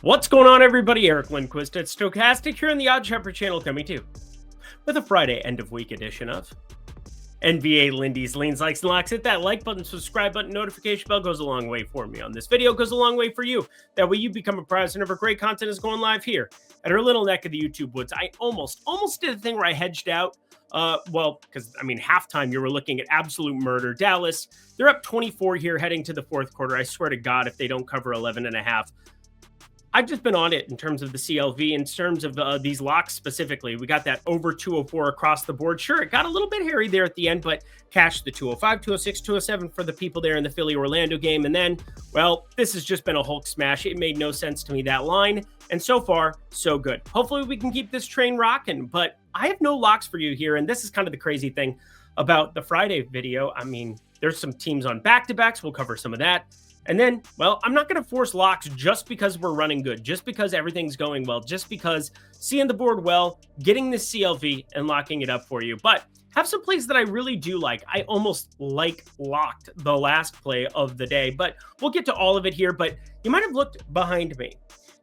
What's going on, everybody? Eric Lindquist at Stochastic here on the Odd Shepherd channel, coming to you with a Friday end of week edition of NBA Lindy's Leans, Likes, and Locks. Hit that like button, subscribe button, notification bell goes a long way for me on this video, goes a long way for you. That way you become a prize whenever great content is going live here at our little neck of the YouTube woods. I almost did a thing where I hedged out. Because halftime you were looking at absolute murder. Dallas, they're up 24 here heading to the fourth quarter. I swear to God, if they don't cover 11.5. I've just been on it in terms of the CLV, in terms of these locks specifically. We got that over 204 across the board. Sure, it got a little bit hairy there at the end, but cashed the 205, 206, 207 for the people there in the Philly-Orlando game. And then, well, this has just been a Hulk smash. It made no sense to me, that line. And so far, so good. Hopefully we can keep this train rocking, but I have no locks for you here. And this is kind of the crazy thing about the Friday video. I mean, there's some teams on back-to-backs. We'll cover some of that. And then, well, I'm not going to force locks just because we're running good, just because everything's going well, just because seeing the board well, getting this CLV and locking it up for you. But have some plays that I really do like. I almost locked the last play of the day, but we'll get to all of it here. But you might have looked behind me.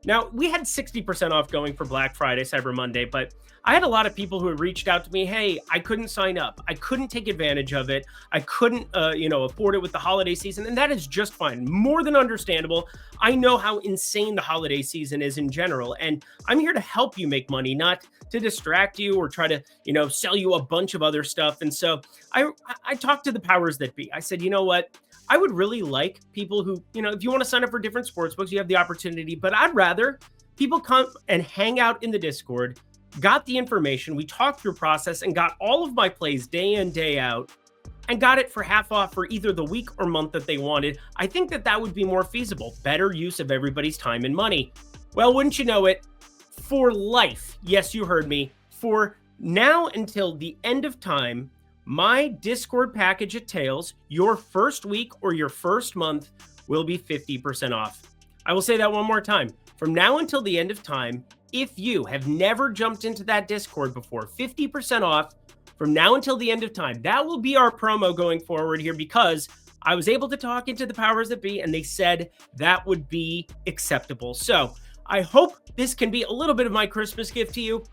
Now, we had 60% off going for Black Friday, Cyber Monday, but I had a lot of people who had reached out to me. Hey, I couldn't sign up. I couldn't take advantage of it. I couldn't, afford it with the holiday season. And that is just fine. More than understandable. I know how insane the holiday season is in general. And I'm here to help you make money, not to distract you or try to, sell you a bunch of other stuff. And so I talked to the powers that be. I said, you know what? I would really like people who, if you want to sign up for different sports books, you have the opportunity, but I'd rather people come and hang out in the Discord, got the information, we talked through process and got all of my plays day in, day out, and got it for half off for either the week or month that they wanted. I think that would be more feasible, better use of everybody's time and money. Well, wouldn't you know it, for life, yes, you heard me, for now until the end of time, my Discord package at Tails, your first week or your first month will be 50% off. I will say that one more time. From now until the end of time, if you have never jumped into that Discord before, 50% off from now until the end of time. That will be our promo going forward here, because I was able to talk into the powers that be and they said that would be acceptable. So I hope this can be a little bit of my Christmas gift to you.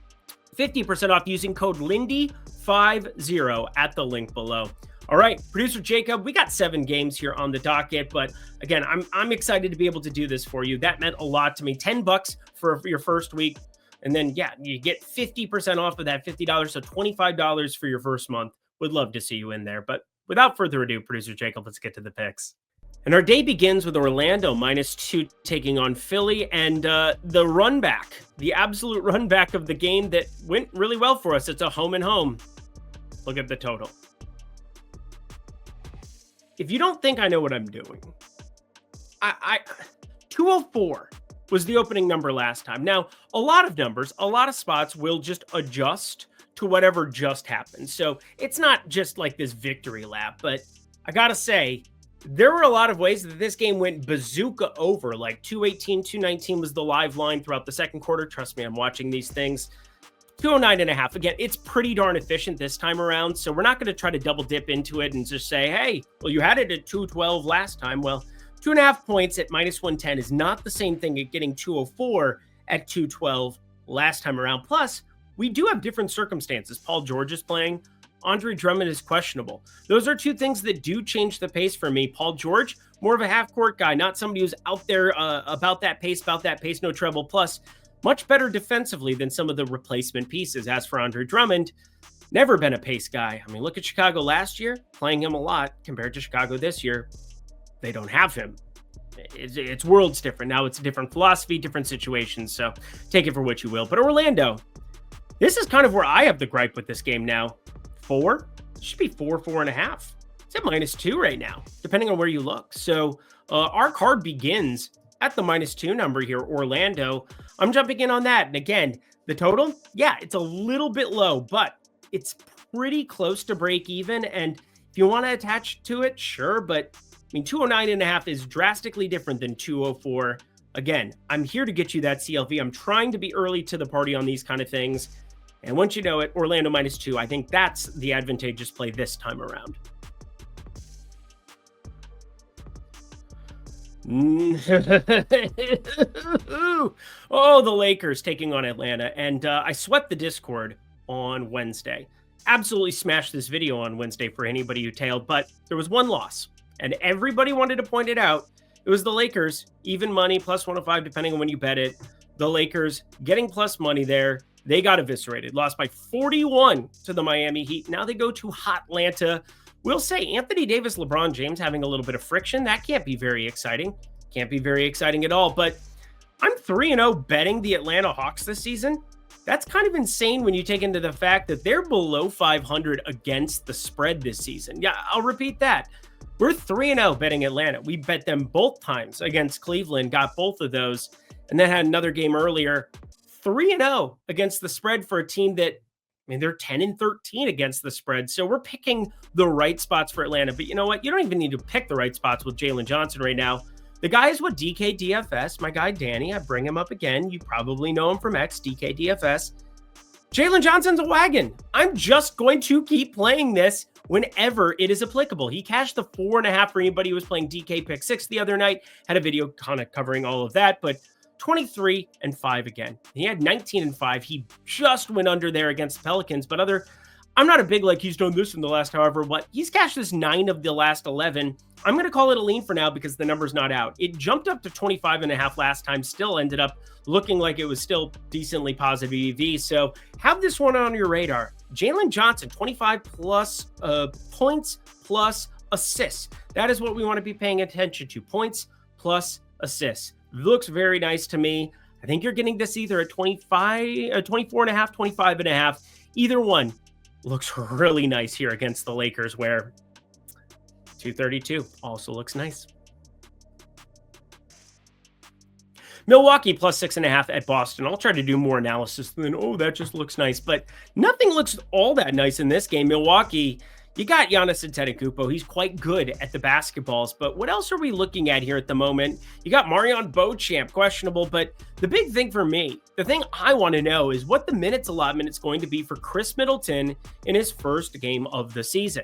50% off using code Lindy50 at the link below. All right, producer Jacob, we got 7 games here on the docket, but again, I'm excited to be able to do this for you. That meant a lot to me. $10 for your first week, and then you get 50% off of that $50, so $25 for your first month. Would love to see you in there, but without further ado, producer Jacob, let's get to the picks. And our day begins with Orlando -2 taking on Philly, and the run back, the absolute run back of the game that went really well for us. It's a home and home. Look at the total. If you don't think I know what I'm doing, 204 was the opening number last time. Now, a lot of numbers, a lot of spots will just adjust to whatever just happened. So it's not just like this victory lap, but I gotta say, there were a lot of ways that this game went bazooka over. Like 218, 219 was the live line throughout the second quarter. Trust me, I'm watching these things. 209.5. Again, it's pretty darn efficient this time around. So we're not going to try to double dip into it and just say, hey, well, you had it at 212 last time. Well, 2.5 points at -110 is not the same thing at getting 204 at 212 last time around. Plus, we do have different circumstances. Paul George is playing. Andre Drummond is questionable. Those are two things that do change the pace for me. Paul George, more of a half-court guy, not somebody who's out there about that pace, no trouble. Plus, much better defensively than some of the replacement pieces. As for Andre Drummond, never been a pace guy. I mean, look at Chicago last year, playing him a lot compared to Chicago this year. They don't have him. It's worlds different. Now it's a different philosophy, different situations. So take it for what you will. But Orlando, this is kind of where I have the gripe with this game now. 4? It should be 4.5. It's at -2 right now, depending on where you look. So our card begins at the -2 number here, Orlando. I'm jumping in on that. And again, the total, yeah, it's a little bit low, but it's pretty close to break even. And if you want to attach to it, sure. But I mean, 209.5 is drastically different than 204. Again, I'm here to get you that CLV. I'm trying to be early to the party on these kind of things. And once you know it, Orlando -2, I think that's the advantageous play this time around. Oh, the Lakers taking on Atlanta. And I swept the Discord on Wednesday. Absolutely smashed this video on Wednesday for anybody who tailed, but there was one loss. And everybody wanted to point it out. It was the Lakers, even money, plus 105, depending on when you bet it. The Lakers getting plus money there. They got eviscerated, lost by 41 to the Miami Heat. Now they go to Hotlanta. We'll say Anthony Davis, LeBron James having a little bit of friction. That can't be very exciting. Can't be very exciting at all. But I'm 3-0 betting the Atlanta Hawks this season. That's kind of insane when you take into the fact that they're below 500 against the spread this season. Yeah, I'll repeat that. We're 3-0 betting Atlanta. We bet them both times against Cleveland, got both of those, and then had another game earlier. 3-0 against the spread for a team that, they're 10-13 against the spread. So we're picking the right spots for Atlanta. But you know what? You don't even need to pick the right spots with Jalen Johnson right now. The guy is what DK DFS, my guy Danny, I bring him up again. You probably know him from X, DK DFS. Jalen Johnson's a wagon. I'm just going to keep playing this whenever it is applicable. He cashed the 4.5 for anybody who was playing DK Pick 6 the other night. Had a video kind of covering all of that, but 23-5 again. He had 19-5. He just went under there against the Pelicans, but I'm not a big he's done this in the last however what. He's cashed this 9 of the last 11. I'm going to call it a lean for now because the number's not out. It jumped up to 25.5 last time, still ended up looking like it was still decently positive EV. So have this one on your radar. Jalen Johnson, 25 plus points plus assists. That is what we want to be paying attention to. Points plus assists. Looks very nice to me. I think you're getting this either at 24.5, 25.5. Either one looks really nice here against the Lakers, where 232 also looks nice. Milwaukee plus 6.5 at Boston. I'll try to do more analysis than, that just looks nice. But nothing looks all that nice in this game. Milwaukee, you got Giannis Antetokounmpo. He's quite good at the basketballs. But what else are we looking at here at the moment? You got Marion Beauchamp, questionable. But the big thing for me, the thing I want to know is what the minutes allotment is going to be for Chris Middleton in his first game of the season.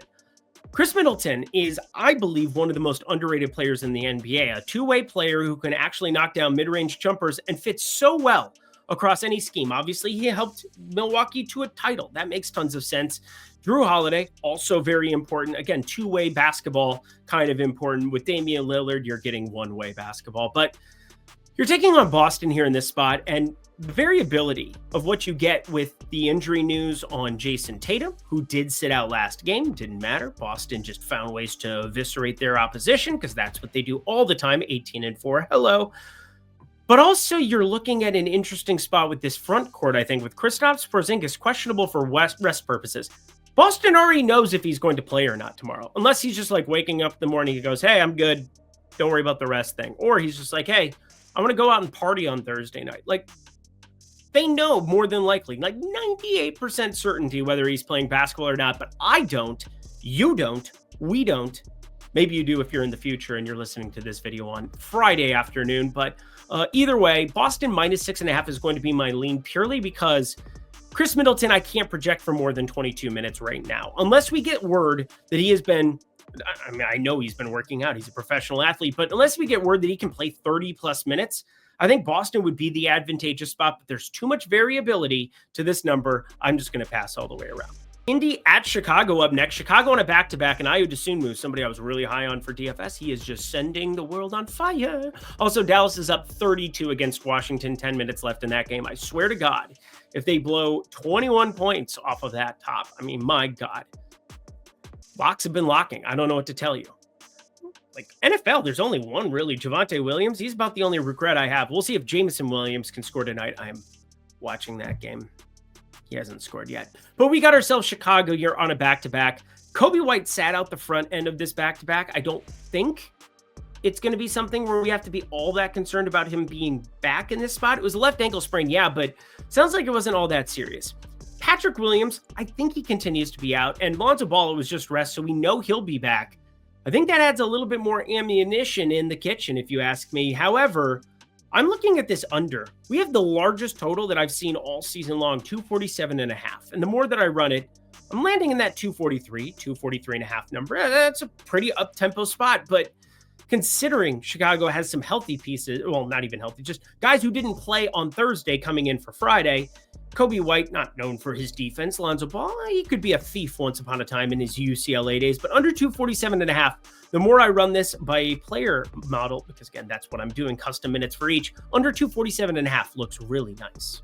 Chris Middleton is, I believe, one of the most underrated players in the NBA, a two-way player who can actually knock down mid-range jumpers and fits so well across any scheme. Obviously, he helped Milwaukee to a title. That makes tons of sense. Drew Holiday, also very important. Again, two-way basketball, kind of important. With Damian Lillard, you're getting one-way basketball. But you're taking on Boston here in this spot, and the variability of what you get with the injury news on Jason Tatum, who did sit out last game, didn't matter. Boston just found ways to eviscerate their opposition because that's what they do all the time, 18-4. Hello. But also you're looking at an interesting spot with this front court, I think, with Kristaps Porzingis questionable for rest purposes. Boston already knows if he's going to play or not tomorrow, unless he's just waking up in the morning, he goes, hey, I'm good. Don't worry about the rest thing. Or he's just hey, I want to go out and party on Thursday night. They know more than likely, 98% certainty whether he's playing basketball or not, but I don't, you don't, we don't. Maybe you do if you're in the future and you're listening to this video on Friday afternoon, but either way, Boston minus 6.5 is going to be my lean purely because Chris Middleton, I can't project for more than 22 minutes right now, unless we get word that he has been, I know he's been working out, he's a professional athlete, but unless we get word that he can play 30 plus minutes, I think Boston would be the advantageous spot, but there's too much variability to this number. I'm just going to pass all the way around. Indy at Chicago up next. Chicago on a back-to-back, and Ayo Dosunmu, somebody I was really high on for DFS. He is just sending the world on fire. Also, Dallas is up 32 against Washington, 10 minutes left in that game. I swear to God, if they blow 21 points off of that top, my God. Locks have been locking. I don't know what to tell you. NFL, there's only one really. Javonte Williams, he's about the only regret I have. We'll see if Jameson Williams can score tonight. I'm watching that game. He hasn't scored yet. But we got ourselves Chicago here on a back-to-back. Kobe White sat out the front end of this back-to-back. I don't think it's going to be something where we have to be all that concerned about him being back in this spot. It was a left ankle sprain, yeah, but sounds like it wasn't all that serious. Patrick Williams, I think he continues to be out. And Lonzo Ball, it was just rest, so we know he'll be back. I think that adds a little bit more ammunition in the kitchen, if you ask me. However, I'm looking at this under. We have the largest total that I've seen all season long, 247.5. And the more that I run it, I'm landing in that 243.5 number. That's a pretty up-tempo spot, but considering Chicago has some healthy pieces. Well, not even healthy, just guys who didn't play on Thursday coming in for Friday. Kobe White, not known for his defense. Lonzo Ball, he could be a thief once upon a time in his UCLA days, but under 247.5. The more I run this by a player model, because again, that's what I'm doing, custom minutes for each, under 247.5 looks really nice.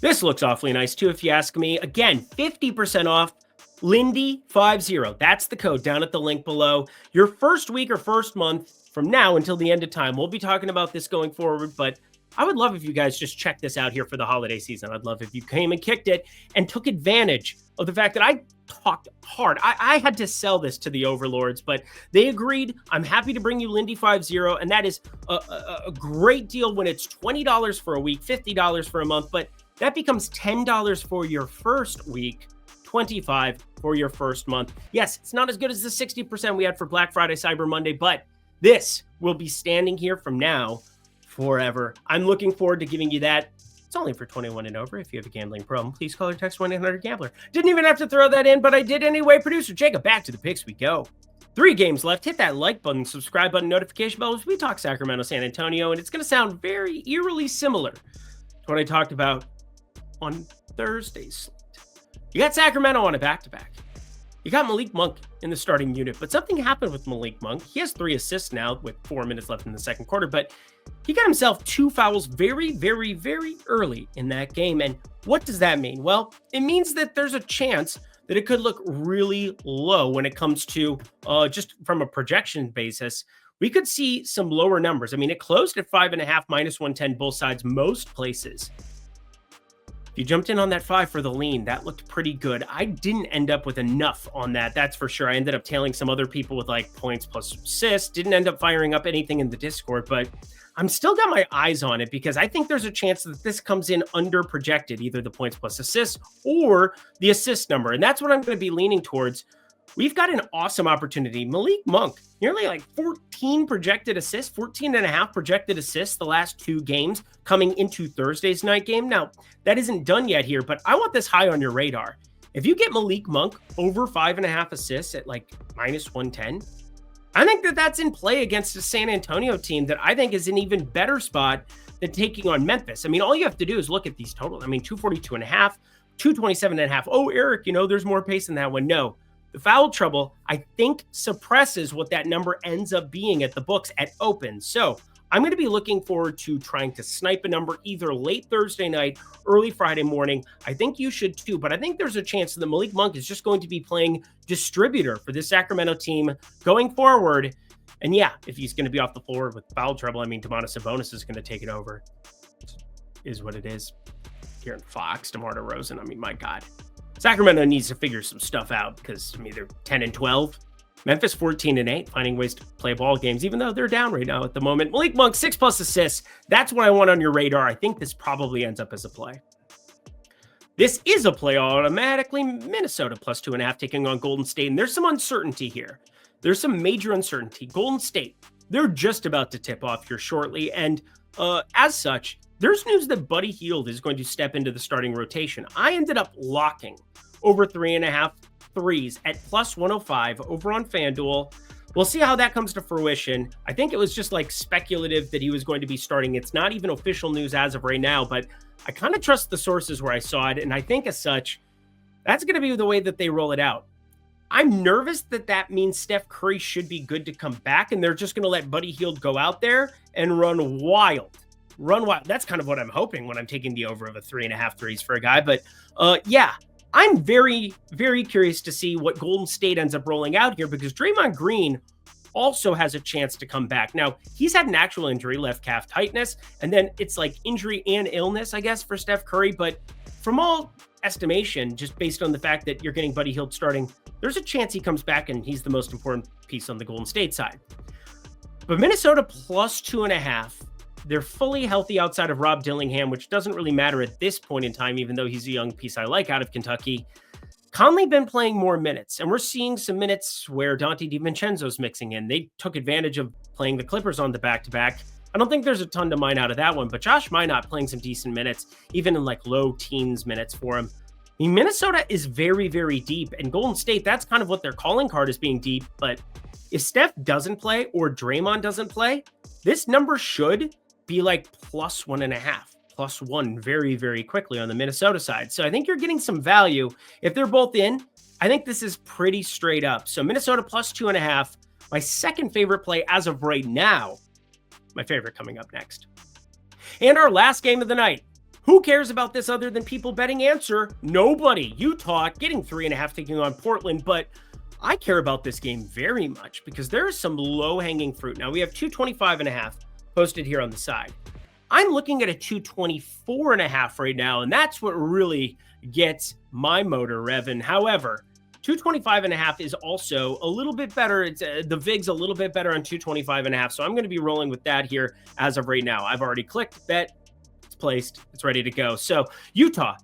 This looks awfully nice too, if you ask me. Again, 50% off. Lindy 50. That's the code down at the link below. Your first week or first month from now until the end of time. We'll be talking about this going forward, but I would love if you guys just check this out here for the holiday season. I'd love if you came and kicked it and took advantage of the fact that I talked hard. I had to sell this to the overlords, but they agreed. I'm happy to bring you Lindy 50, and that is a great deal when it's $20 for a week, $50 for a month, but that becomes $10 for your first week, $25 for your first month. Yes, it's not as good as the 60% we had for Black Friday, Cyber Monday, but this will be standing here from now forever. I'm looking forward to giving you that. It's only for 21 and over. If you have a gambling problem, please call or text 1-800-GAMBLER. Didn't even have to throw that in, but I did anyway. Producer Jacob, back to the picks we go. 3 games left. Hit that like button, subscribe button, notification bell as we talk Sacramento, San Antonio, and it's going to sound very eerily similar to what I talked about on Thursday's slate. You got Sacramento on a back-to-back. You got Malik Monk in the starting unit, but something happened with Malik Monk. He has 3 assists now with 4 minutes left in the second quarter, but he got himself 2 fouls very, very, very early in that game. And what does that mean? Well, it means that there's a chance that it could look really low when it comes to just from a projection basis. We could see some lower numbers. I mean, it closed at 5.5, minus 110, both sides, most places. You jumped in on that 5 for the lean. That looked pretty good. I didn't end up with enough on that. That's for sure. I ended up tailing some other people with like points plus assists. Didn't end up firing up anything in the Discord, but I'm still got my eyes on it because I think there's a chance that this comes in under projected, either the points plus assists or the assist number. And that's what I'm going to be leaning towards. We've got an awesome opportunity. Malik Monk, nearly like 14 projected assists, 14.5 projected assists the last 2 games coming into Thursday's night game. Now, that isn't done yet here, but I want this high on your radar. If you get Malik Monk over 5.5 assists at like minus 110, I think that that's in play against a San Antonio team that I think is an even better spot than taking on Memphis. I mean, all you have to do is look at these totals. I mean, 242.5, 227.5. Oh, Eric, there's more pace in that one. No. The foul trouble, I think, suppresses what that number ends up being at the books at open. So I'm going to be looking forward to trying to snipe a number either late Thursday night, early Friday morning. I think you should too, but I think there's a chance that Malik Monk is just going to be playing distributor for this Sacramento team going forward. And yeah, if he's going to be off the floor with foul trouble, I mean, Domantas Sabonis is going to take it over. Is what it is. Kieran Fox, DeMar DeRozan, I mean, my God. Sacramento needs to figure some stuff out because, I mean, they're 10 and 12. Memphis 14 and 8, finding ways to play ball games, even though they're down right now at the moment. Malik Monk, 6+ assists. That's what I want on your radar. I think this probably ends up as a play. This is a play automatically. Minnesota plus 2.5 taking on Golden State. And there's some uncertainty here. There's some major uncertainty. Golden State, they're just about to tip off here shortly. And as such, there's news that Buddy Hield is going to step into the starting rotation. I ended up locking over 3.5 threes at plus 105 over on FanDuel. We'll see how that comes to fruition. I think it was just like speculative that he was going to be starting. It's not even official news as of right now, but I kind of trust the sources where I saw it. And I think as such, that's going to be the way that they roll it out. I'm nervous that that means Steph Curry should be good to come back, and they're just going to let Buddy Hield go out there and run wild. That's kind of what I'm hoping when I'm taking the over of a 3.5 threes for a guy. But yeah, I'm very, very curious to see what Golden State ends up rolling out here because Draymond Green also has a chance to come back. Now, he's had an actual injury, left calf tightness, and then it's like injury and illness, I guess, for Steph Curry. But from all estimation, just based on the fact that you're getting Buddy Hield starting, there's a chance he comes back and he's the most important piece on the Golden State side. But Minnesota plus 2.5. They're fully healthy outside of Rob Dillingham, which doesn't really matter at this point in time, even though he's a young piece I like out of Kentucky. Conley been playing more minutes, and we're seeing some minutes where Dante DiVincenzo's mixing in. They took advantage of playing the Clippers on the back-to-back. I don't think there's a ton to mine out of that one, but Josh Minot playing some decent minutes, even in like low teens minutes for him. I mean, Minnesota is very, very deep, and Golden State, that's kind of what their calling card is being deep, but If Steph doesn't play or Draymond doesn't play, this number should be like +1.5, +1 very, very quickly on the Minnesota side. So I think you're getting some value. If they're both in, I think this is pretty straight up. So Minnesota +2.5, my second favorite play as of right now, my favorite coming up next. And our last game of the night. Who cares about this other than people betting? Answer, nobody. Utah getting 3.5 taking on Portland, but I care about this game very much because there is some low-hanging fruit. Now, we have 225.5 posted here on the side. I'm looking at a 224.5 right now, and that's what really gets my motor revving. However, 225.5 is also a little bit better. It's the VIG's a little bit better on 225.5, so I'm going to be rolling with that here as of right now. I've already clicked bet. It's placed. It's ready to go. So Utah,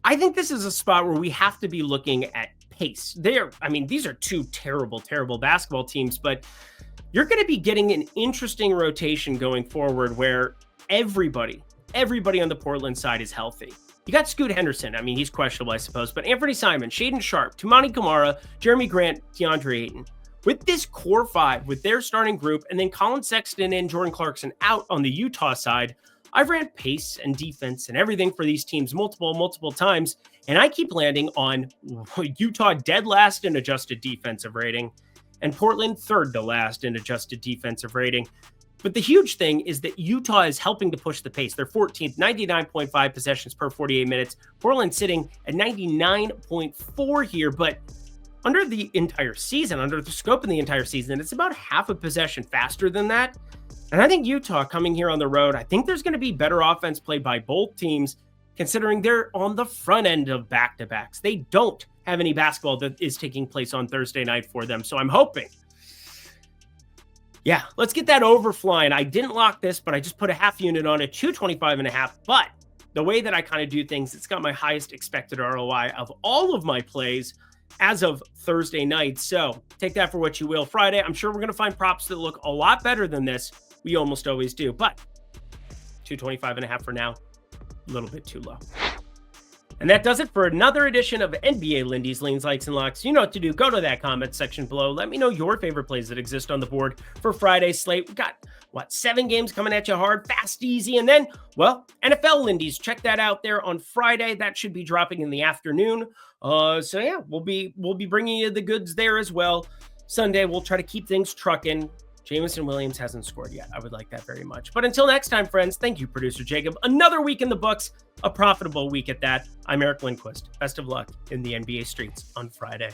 I think this is a spot where we have to be looking at pace. These are two terrible, terrible basketball teams, but you're going to be getting an interesting rotation going forward where everybody on the Portland side is healthy. You got Scoot Henderson. I mean, he's questionable, I suppose, but Anthony Simon, Shaedon Sharpe, Tumani Kamara, Jeremy Grant, DeAndre Ayton. With this core five, with their starting group, and then Colin Sexton and Jordan Clarkson out on the Utah side, I've ran pace and defense and everything for these teams multiple times, and I keep landing on Utah dead last in adjusted defensive rating and Portland third to last in adjusted defensive rating. But the huge thing is that Utah is helping to push the pace. They're 14th, 99.5 possessions per 48 minutes. Portland sitting at 99.4 here, but under the entire season, under the scope of the entire season, it's about half a possession faster than that. And I think Utah coming here on the road, I think there's going to be better offense played by both teams, considering they're on the front end of back-to-backs. They don't have any basketball that is taking place on Thursday night for them. So I'm hoping. Yeah, let's get that over flying. I didn't lock this, but I just put a half unit on it, 225.5. But the way that I kind of do things, it's got my highest expected ROI of all of my plays as of Thursday night. So take that for what you will. Friday, I'm sure we're going to find props that look a lot better than this. We almost always do, but 225.5 for now, a little bit too low. And that does it for another edition of NBA Lindy's Leans, Likes, and Locks. You know what to do. Go to that comment section below. Let me know your favorite plays that exist on the board for Friday's slate. We got, 7 games coming at you hard, fast, easy. And then, NFL Lindy's. Check that out there on Friday. That should be dropping in the afternoon. So yeah, we'll be bringing you the goods there as well. Sunday, we'll try to keep things trucking. Jamison Williams hasn't scored yet. I would like that very much. But until next time, friends, thank you, producer Jacob. Another week in the books, a profitable week at that. I'm Eric Lindquist. Best of luck in the NBA streets on Friday.